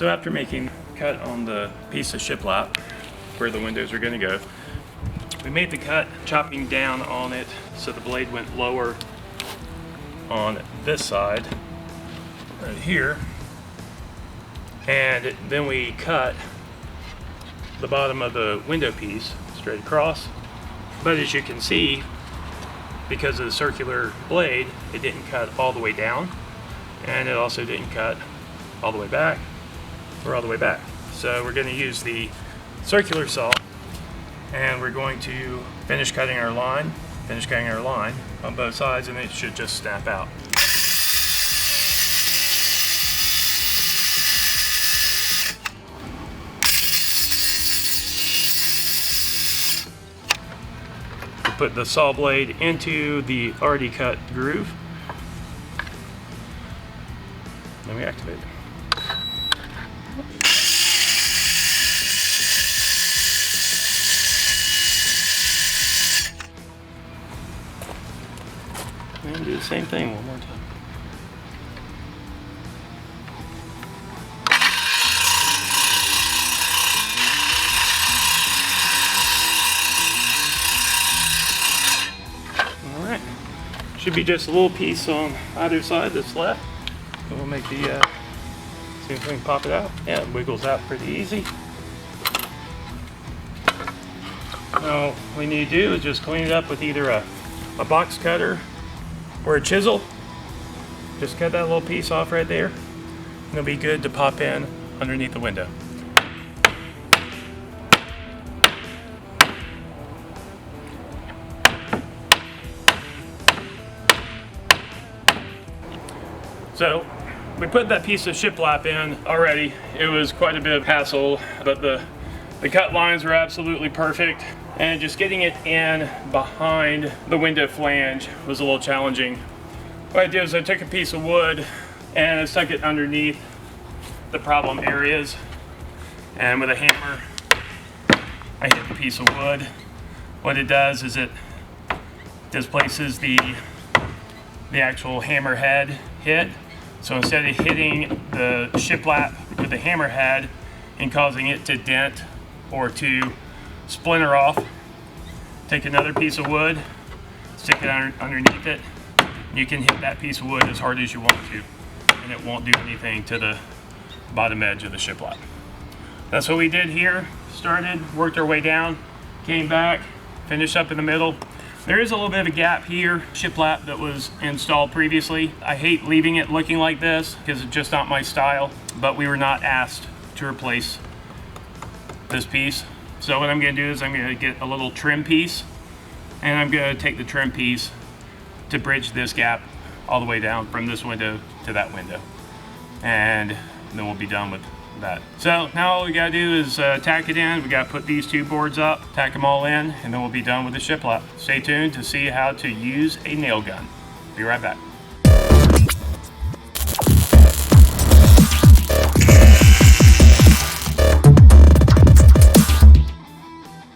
So after making a cut on the piece of shiplap where the windows are going to go, we made the cut chopping down on it so the blade went lower on this side right here, and then we cut the bottom of the window piece straight across. But as you can see, because of the circular blade, it didn't cut all the way down, and it also didn't cut all the way back or all the way back. So we're going to use the circular saw, and we're going to finish cutting our line on both sides, and it should just snap out. Put the saw blade into the already cut groove. Then we activate it. And do the same thing one more time. Alright, should be just a little piece on either side that's left. So we'll make the, see if we can pop it out. Yeah, it wiggles out pretty easy. Now, all we need to do is just clean it up with either a box cutter or a chisel. Just cut that little piece off right there, and it'll be good to pop in underneath the window. So we put that piece of shiplap in already. It was quite a bit of hassle, but the cut lines were absolutely perfect, and just getting it in behind the window flange was a little challenging. What I did is I took a piece of wood and I stuck it underneath the problem areas, and with a hammer I hit the piece of wood. What it does is it displaces the actual hammer head hit. So instead of hitting the shiplap with the hammer head and causing it to dent or to splinter off, take another piece of wood, stick it underneath it. You can hit that piece of wood as hard as you want to, and it won't do anything to the bottom edge of the shiplap. That's what we did here. Started, worked our way down, came back, finished up in the middle. There is a little bit of a gap here, shiplap that was installed previously. I hate leaving it looking like this because it's just not my style, but we were not asked to replace this piece. So what I'm going to do is I'm going to get a little trim piece, and I'm going to take the trim piece to bridge this gap all the way down from this window to that window, and then we'll be done with that. So now all we got to do is tack it in. We got to put these two boards up, tack them all in, and then we'll be done with the shiplap. Stay tuned to see how to use a nail gun. Be right back.